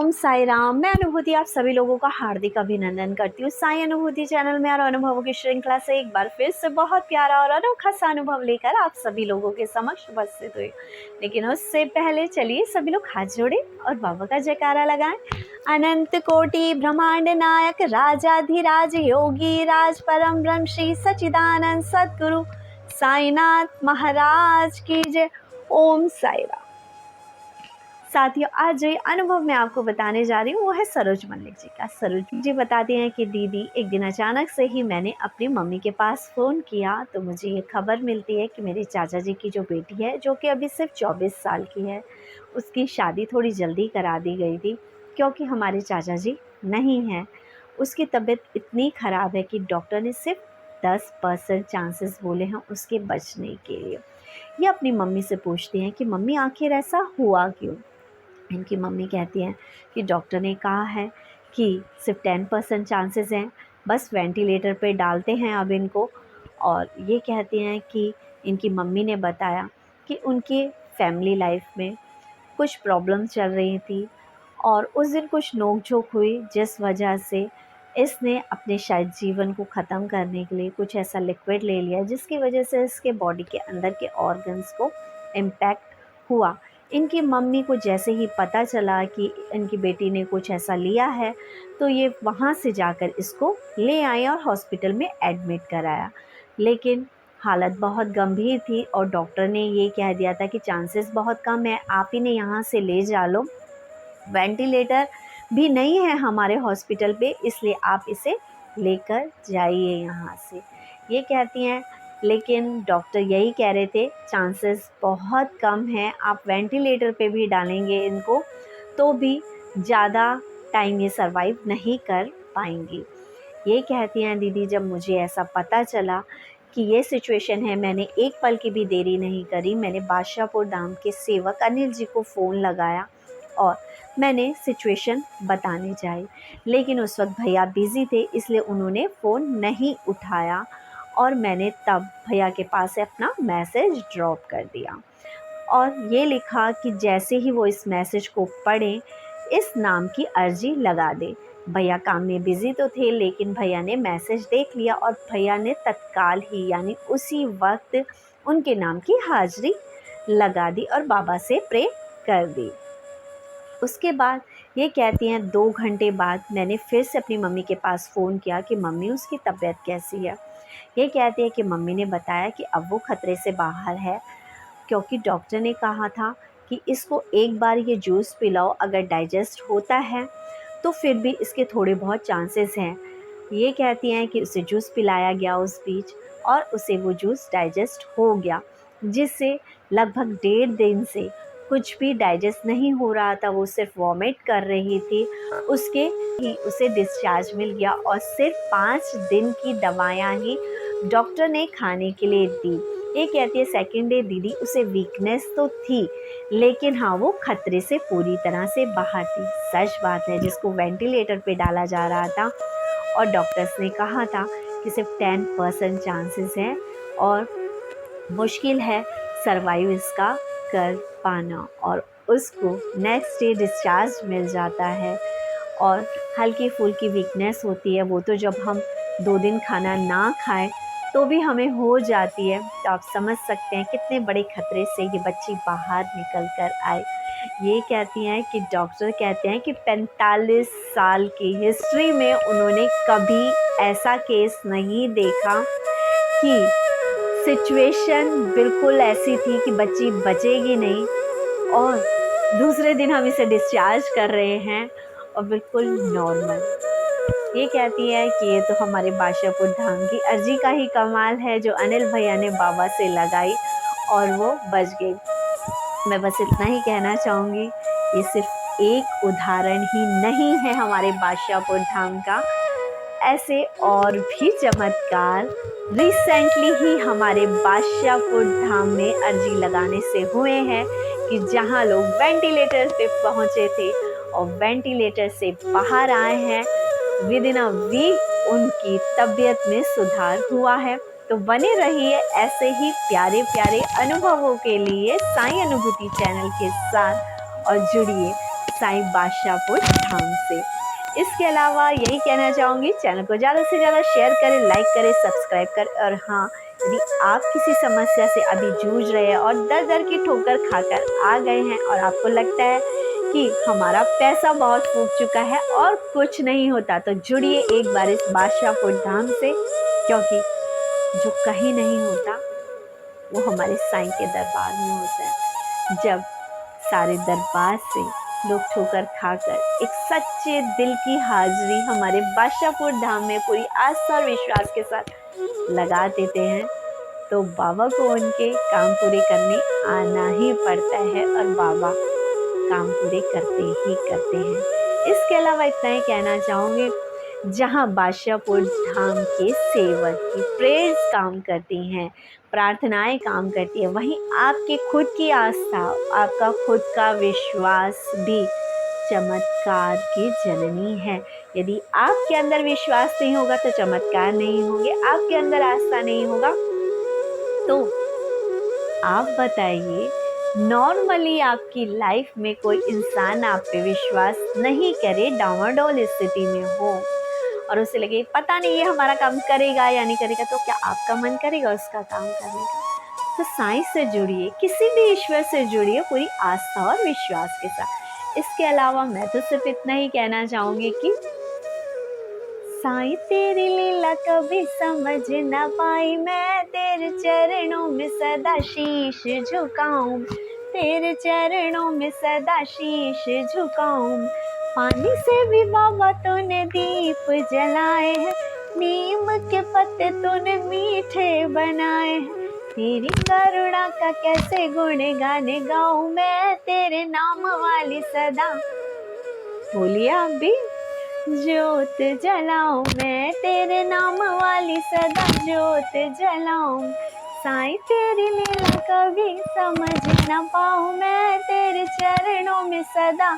ओम साई राम। मैं अनुभूति आप सभी लोगों का हार्दिक अभिनंदन करती हूँ। साई अनुभूति चैनल में और अनुभवों की श्रृंखला से एक बार फिर से बहुत प्यारा और अनोखा सा अनुभव लेकर आप सभी लोगों के समक्ष उपस्थित हुई। लेकिन उससे पहले चलिए सभी लोग हाथ जोड़े और बाबा का जयकारा लगाएं। अनंत कोटि ब्रह्मांड नायक राजाधिराज योगी राज परम ब्रह्म श्री सच्चिदानंद सद्गुरु साईनाथ महाराज की जय। ओम साई राम। साथियों, आज जो अनुभव मैं आपको बताने जा रही हूँ वो है सरोज मल्लिक जी का। सरोज जी बताते हैं कि दीदी, एक दिन अचानक से ही मैंने अपनी मम्मी के पास फ़ोन किया तो मुझे ये खबर मिलती है कि मेरे चाचा जी की जो बेटी है, जो कि अभी सिर्फ 24 साल की है, उसकी शादी थोड़ी जल्दी करा दी गई थी क्योंकि हमारे चाचा जी नहीं हैं। उसकी तबीयत इतनी ख़राब है कि डॉक्टर ने सिर्फ 10% चांसेस बोले हैं उसके बचने के लिए। ये अपनी मम्मी से पूछती हैं कि मम्मी आखिर ऐसा हुआ क्यों। इनकी मम्मी कहती हैं कि डॉक्टर ने कहा है कि सिर्फ 10% चांसेस हैं, बस वेंटिलेटर पे डालते हैं अब इनको। और ये कहती हैं कि इनकी मम्मी ने बताया कि उनके फैमिली लाइफ में कुछ प्रॉब्लम चल रही थी और उस दिन कुछ नोक-झोंक हुई जिस वजह से इसने अपने शायद जीवन को ख़त्म करने के लिए कुछ ऐसा लिक्विड ले लिया जिसकी वजह से इसके बॉडी के अंदर के ऑर्गन्स को इम्पैक्ट हुआ। इनकी मम्मी को जैसे ही पता चला कि इनकी बेटी ने कुछ ऐसा लिया है तो ये वहाँ से जाकर इसको ले आए और हॉस्पिटल में एडमिट कराया। लेकिन हालत बहुत गंभीर थी और डॉक्टर ने ये कह दिया था कि चांसेस बहुत कम है, आप इन्हें यहाँ से ले जा लो, वेंटिलेटर भी नहीं है हमारे हॉस्पिटल पे, इसलिए आप इसे लेकर जाइए यहाँ से। ये कहती हैं लेकिन डॉक्टर यही कह रहे थे चांसेस बहुत कम हैं, आप वेंटिलेटर पे भी डालेंगे इनको तो भी ज़्यादा टाइम ये सरवाइव नहीं कर पाएंगी। ये कहती हैं दीदी, जब मुझे ऐसा पता चला कि ये सिचुएशन है, मैंने एक पल की भी देरी नहीं करी। मैंने बादशाहपुर धाम के सेवक अनिल जी को फ़ोन लगाया और मैंने सिचुएशन बताने जाई, लेकिन उस वक्त भैया बिज़ी थे इसलिए उन्होंने फ़ोन नहीं उठाया और मैंने तब भैया के पास से अपना मैसेज ड्रॉप कर दिया और ये लिखा कि जैसे ही वो इस मैसेज को पढ़ें, इस नाम की अर्जी लगा दे। भैया काम में बिज़ी तो थे लेकिन भैया ने मैसेज देख लिया और भैया ने तत्काल ही यानी उसी वक्त उनके नाम की हाज़िरी लगा दी और बाबा से प्रे कर दी। उसके बाद ये कहती हैं 2 घंटे बाद मैंने फिर से अपनी मम्मी के पास फ़ोन किया कि मम्मी उसकी तबीयत कैसी है। ये कहती है कि मम्मी ने बताया कि अब वो ख़तरे से बाहर है क्योंकि डॉक्टर ने कहा था कि इसको एक बार ये जूस पिलाओ, अगर डाइजेस्ट होता है तो फिर भी इसके थोड़े बहुत चांसेस हैं। ये कहती हैं कि उसे जूस पिलाया गया उस बीच और उसे वो जूस डाइजेस्ट हो गया, जिससे लगभग 1.5 दिन से कुछ भी डाइजेस्ट नहीं हो रहा था, वो सिर्फ वॉमिट कर रही थी। उसके ही उसे डिस्चार्ज मिल गया और सिर्फ 5 दिन की दवाइयाँ ही डॉक्टर ने खाने के लिए दी। ये कहती है सेकेंड डे दीदी उसे वीकनेस तो थी लेकिन हाँ वो खतरे से पूरी तरह से बाहर थी। सच बात है, जिसको वेंटिलेटर पे डाला जा रहा था और डॉक्टर्स ने कहा था कि सिर्फ 10% चांसेस हैं और मुश्किल है सरवाइव इसका कर पाना, और उसको नेक्स्ट डे डिस्चार्ज मिल जाता है। और हल्की फुल्की वीकनेस होती है, वो तो जब हम 2 दिन खाना ना खाएं तो भी हमें हो जाती है। तो आप समझ सकते हैं कितने बड़े खतरे से ये बच्ची बाहर निकल कर आई। ये कहती हैं कि डॉक्टर कहते हैं कि 45 साल की हिस्ट्री में उन्होंने कभी ऐसा केस नहीं देखा कि सिचुएशन बिल्कुल ऐसी थी कि बच्ची बचेगी नहीं और दूसरे दिन हम इसे डिस्चार्ज कर रहे हैं और बिल्कुल नॉर्मल। ये कहती है कि ये तो हमारे बादशाहपुर धाम की अर्जी का ही कमाल है जो अनिल भैया ने बाबा से लगाई और वो बच गई। मैं बस इतना ही कहना चाहूँगी, ये सिर्फ एक उदाहरण ही नहीं है हमारे बादशाहपुर धाम का, ऐसे और भी चमत्कार रिसेंटली ही हमारे बादशाहपुर धाम में अर्जी लगाने से हुए हैं कि जहां लोग वेंटिलेटर पे पहुंचे थे और वेंटिलेटर से बाहर आए हैं, विद इन अ वीक उनकी तबीयत में सुधार हुआ है। तो बने रहिए ऐसे ही प्यारे प्यारे अनुभवों के लिए साई अनुभूति चैनल के साथ और जुड़िए साईं बादशाहपुर धाम से। इसके अलावा यही कहना चाहूँगी, चैनल को ज़्यादा से ज़्यादा शेयर करें, लाइक करें, सब्सक्राइब करें। और हाँ, यदि आप किसी समस्या से अभी जूझ रहे हैं और दर दर की ठोकर खाकर आ गए हैं और आपको लगता है कि हमारा पैसा बहुत फूक चुका है और कुछ नहीं होता, तो जुड़िए एक बार इस बादशाहपुर धाम से, क्योंकि जो कहीं नहीं होता वो हमारे साईं के दरबार में होता है। जब सारे दरबार से लोग ठोकर खाकर एक सच्चे दिल की हाजिरी हमारे बादशाहपुर धाम में पूरी आस्था और विश्वास के साथ लगा देते हैं, तो बाबा को उनके काम पूरे करने आना ही पड़ता है और बाबा काम पूरे करते ही करते हैं। इसके अलावा इतना ही कहना चाहूँगी, जहाँ बादशाहपुर धाम के सेवक की प्रेयर्स काम करती हैं, प्रार्थनाएं काम करती है, वहीं आपकी खुद की आस्था, आपका खुद का विश्वास भी चमत्कार की जननी है। यदि आपके अंदर विश्वास नहीं होगा तो चमत्कार नहीं होंगे, आपके अंदर आस्था नहीं होगा तो आप बताइए, नॉर्मली आपकी लाइफ में कोई इंसान आप पे विश्वास नहीं करे, डामाडोल स्थिति में हो और उसे लगे पता नहीं ये हमारा काम करेगा या नहीं करेगा, तो क्या आपका मन करेगा उसका काम करने का? तो साईं से जुड़िए, किसी भी ईश्वर से जुड़िए पूरी आस्था और विश्वास के साथ। इसके अलावा मैं तो सिर्फ इतना ही कहना चाहूँगी कि साईं तेरी लीला कभी समझ न पाई, मैं तेरे चरणों में सदा शीश झुकाऊं, तेरे चरणों में सदा शीश झुकाऊं। पानी से भी बाबा तूने दीप जलाए हैं, नीम के पत्ते तूने मीठे बनाए हैं, तेरी करुणा का कैसे गुण गाने गाऊं, मैं तेरे नाम वाली सदा। बोलिए आप भी। ज्योत जलाऊं मैं तेरे नाम वाली सदा ज्योत जलाऊं, साईं तेरी लीला कभी समझ न पाऊं, मैं तेरे चरणों में सदा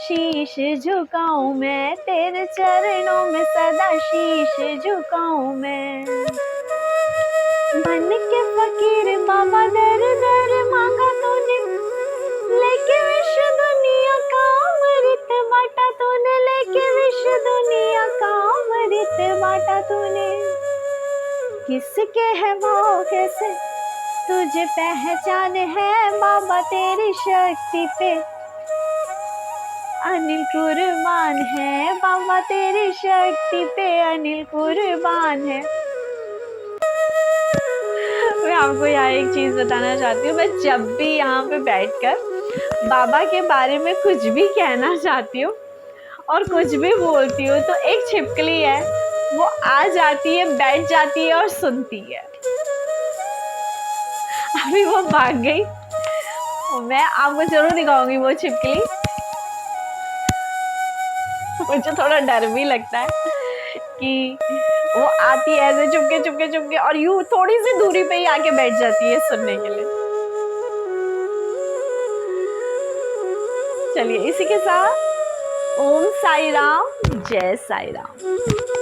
शीश झुकाऊं, मैं तेरे चरणों में सदा शीश झुकाऊं। मैं बन के फकीर बाबा दर दर मांगा तूने, लेके विश्व दुनिया का अमृत बांटा तूने, लेके विश्व दुनिया का अमृत बांटा तूने। किसके है वो कैसे तुझे पहचान है, बाबा तेरी शक्ति पे अनिल कुर्बान है, बाबा तेरी शक्ति पे अनिल कुर्बान है। मैं आपको यहाँ एक चीज़ बताना चाहती हूँ, मैं जब भी यहाँ पे बैठकर बाबा के बारे में कुछ भी कहना चाहती हूँ और कुछ भी बोलती हूँ, तो एक छिपकली है वो आ जाती है, बैठ जाती है और सुनती है। अभी वो भाग गई, मैं आपको जरूर दिखाऊंगी वो छिपकली। मुझे थोड़ा डर भी लगता है कि वो आती है ऐसे चुपके चुपके चुपके और यूं थोड़ी सी दूरी पे ही आके बैठ जाती है सुनने के लिए। चलिए इसी के साथ ओम साई राम, जय साई राम।